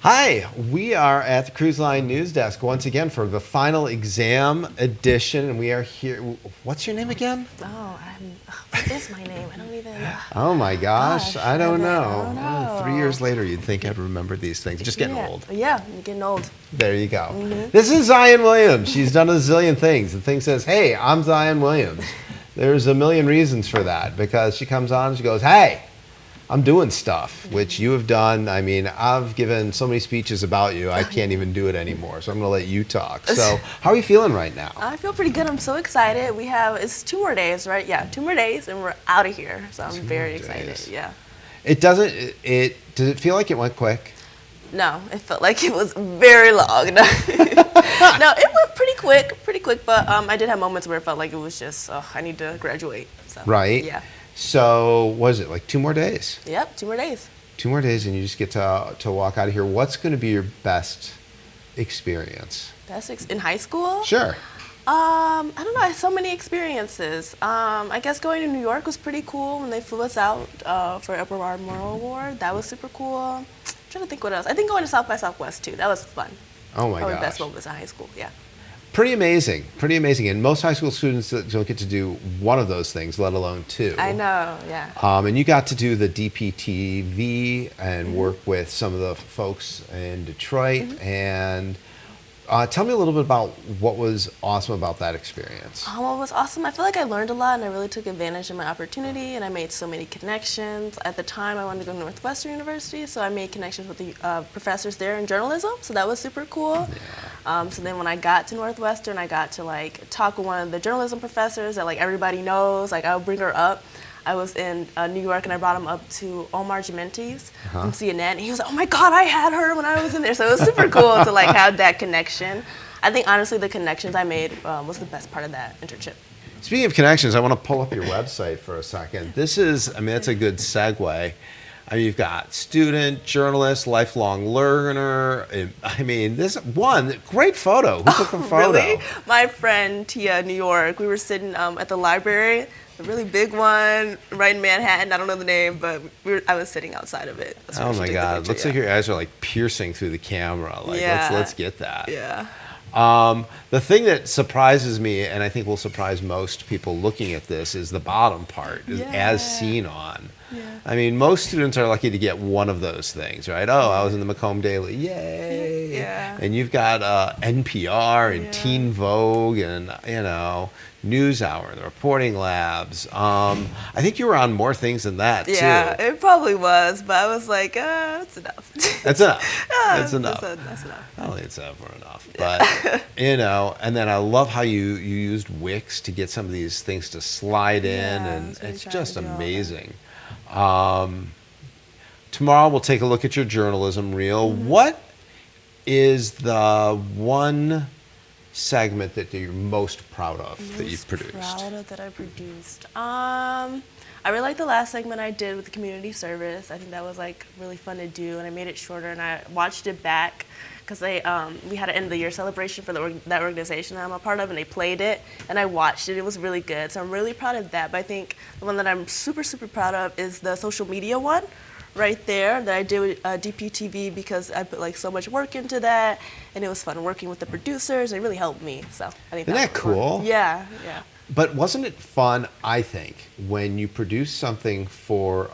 Hi, we are at the Cruise Line News Desk once again for the final exam edition, and we are here. What's your name again? What is my name? I don't even. Oh my gosh, I don't I know. don't know. 3 years later, you'd think I'd remember these things. Just getting Yeah. old. Yeah, you're getting old. There you go. This is Zion Williams. She's done a zillion things. The thing says, "Hey, I'm Zion Williams." There's a million reasons for that because she comes on and she goes, "Hey, I'm doing stuff," which you have done. I mean, I've given so many speeches about you, I can't even do it anymore. So I'm going to let you talk. So, how are you feeling right now? I feel pretty good. I'm so excited. It's 2 more days, right? Yeah, 2 more days, and we're out of here. So I'm very excited. Yeah. It doesn't. Does it feel like it went quick? No, it felt like it was very long. No, it went pretty quick. But I did have moments where it felt like it was just, I need to graduate. So, Right. Yeah. So, was it like 2 more days? Yep, 2 more days. 2 more days, and you just get to walk out of here. What's going to be your best experience? In high school? Sure. I don't know. I had so many experiences. I guess going to New York was pretty cool when they flew us out for Upper Memorial Award. That was super cool. I'm trying to think what else. I think going to South by Southwest too. That was fun. Oh my Probably the gosh. best moments in high school. Yeah. Pretty amazing. Pretty amazing. And most high school students don't get to do one of those things, let alone two. I know. Yeah. And you got to do the DPTV and work with some of the folks in Detroit. And tell me a little bit about what was awesome about that experience. What was awesome? I feel like I learned a lot and I really took advantage of my opportunity and I made so many connections. At the time, I wanted to go to Northwestern University, so I made connections with the professors there in journalism, so that was super cool. So then when I got to Northwestern, I got to like talk with one of the journalism professors that like everybody knows. Like I'll bring her up. I was in New York and I brought him up to Omar Gementes from CNN. And he was like, "Oh my God, I had her when I was in there." So it was super cool to like have that connection. I think honestly the connections I made was the best part of that internship. Speaking of connections, I want to pull up your website for a second. This is, I mean, that's a good segue. I mean, you've got student, journalist, lifelong learner. I mean, this one, great photo. Who took the photo? Really? My friend Tia in New York. We were sitting at the library, the really big one, right in Manhattan. I don't know the name, but I was sitting outside of it. That's where Oh she my took the God! picture, Looks yeah. like your eyes are like piercing through the camera. Like, Yeah. let's get that. Yeah. The thing that surprises me, and I think will surprise most people looking at this, is the bottom part, is Yeah. as seen on. Yeah. I mean, most students are lucky to get one of those things, right? Oh, I was in the Macomb Daily, yay! Yeah. And you've got NPR and Yeah. Teen Vogue and, NewsHour and the Reporting Labs. I think you were on more things than that, Yeah, too. it probably was, but I was like, that's enough. That's enough. That's enough. That's enough. I don't think it's ever enough, but and then I love how you used Wix to get some of these things to slide in, Yeah, I and was really it's trying just to do all that. amazing. Tomorrow we'll take a look at your journalism reel. Mm-hmm. What is the one segment that you're most proud of that you've produced? Proud of that I produced. I really like the last segment I did with the community service. I think that was like really fun to do, and I made it shorter. And I watched it back because we had an end of the year celebration for that organization that I'm a part of, and they played it, and I watched it. It was really good, so I'm really proud of that. But I think the one that I'm super proud of is the social media one. Right there that I did with DPTV because I put like so much work into that, and it was fun working with the producers. It really helped me, so I think Isn't that was fun. cool? Yeah. But wasn't it fun, I think, when you produce something for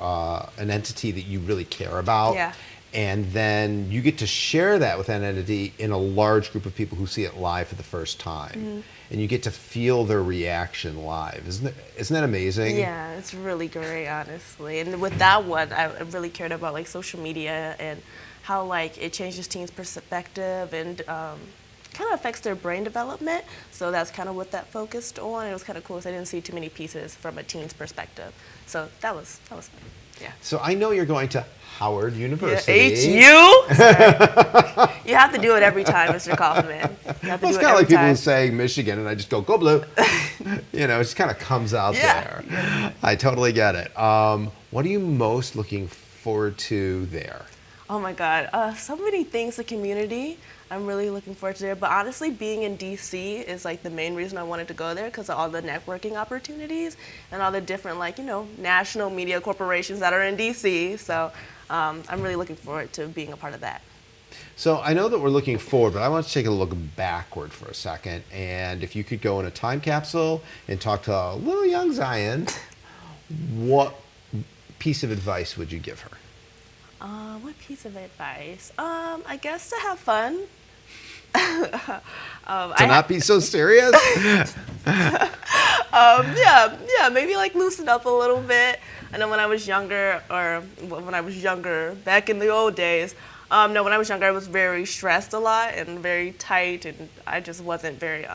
an entity that you really care about, Yeah. and then you get to share that with that entity in a large group of people who see it live for the first time, and you get to feel their reaction live. Isn't that amazing? Yeah, it's really great, honestly. And with that one, I really cared about like social media and how like it changes teens' perspective and kind of affects their brain development. So that's kind of what that focused on. It was kind of cool because I didn't see too many pieces from a teen's perspective. So that was fun. Yeah. So I know you're going to Howard University. HU? Sorry. You have to do it every time, Mr. Kaufman. You have to Well, it's do it kind of every like people time. who say Michigan, and I just go blue. It just kind of comes out Yeah. there. I totally get it. What are you most looking forward to there? Oh my God, so many things, the community. I'm really looking forward to there. But honestly, being in DC is like the main reason I wanted to go there because of all the networking opportunities and all the different national media corporations that are in DC. So I'm really looking forward to being a part of that. So I know that we're looking forward, but I want to take a look backward for a second. And if you could go in a time capsule and talk to little young Zion, what piece of advice would you give her? What piece of advice? I guess to have fun. To not be so serious? Yeah, maybe like loosen up a little bit. I know when I was younger, back in the old days, no, when I was younger, I was very stressed a lot and very tight, and I just wasn't very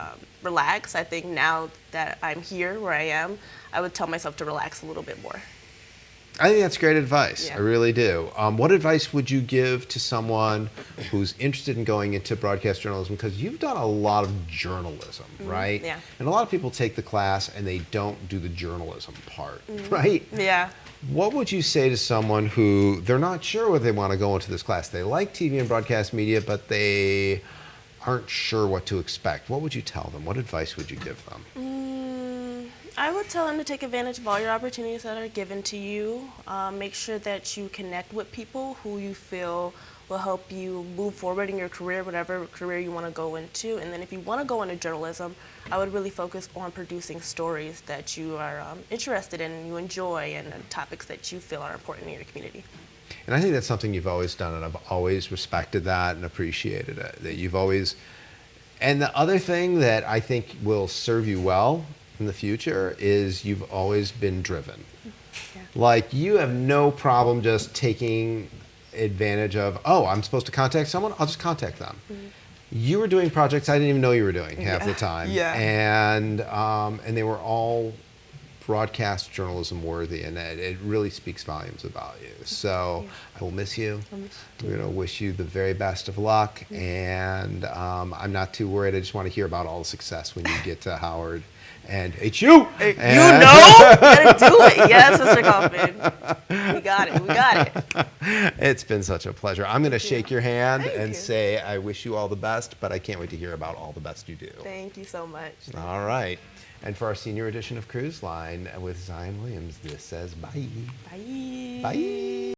relaxed. I think now that I'm here where I am, I would tell myself to relax a little bit more. I think that's great advice. Yeah. I really do. What advice would you give to someone who's interested in going into broadcast journalism? Because you've done a lot of journalism, right? Yeah. And a lot of people take the class and they don't do the journalism part, right? Yeah. What would you say to someone who they're not sure whether they want to go into this class? They like TV and broadcast media, but they aren't sure what to expect. What would you tell them? What advice would you give them? I would tell them to take advantage of all your opportunities that are given to you. Make sure that you connect with people who you feel will help you move forward in your career, whatever career you want to go into. And then if you want to go into journalism, I would really focus on producing stories that you are interested in and you enjoy, and topics that you feel are important in your community. And I think that's something you've always done, and I've always respected that and appreciated it. That you've always, and the other thing that I think will serve you well in the future is you've always been driven. Yeah. Like, you have no problem just taking advantage of, oh, I'm supposed to contact someone, I'll just contact them. You were doing projects I didn't even know you were doing half the time. Yeah. And they were all broadcast journalism worthy, and it really speaks volumes about you. So I will miss you. We're going to wish you the very best of luck, and I'm not too worried. I just want to hear about all the success when you get to Howard and HU. You gotta do it. Yes, Mr. Kaufman. We got it. We got it. It's been such a pleasure. I'm going to shake your hand Thank and you. say I wish you all the best, but I can't wait to hear about all the best you do. Thank you so much. All right. And for our senior edition of Cruise Line with Zion Williams, this says bye. Bye. Bye.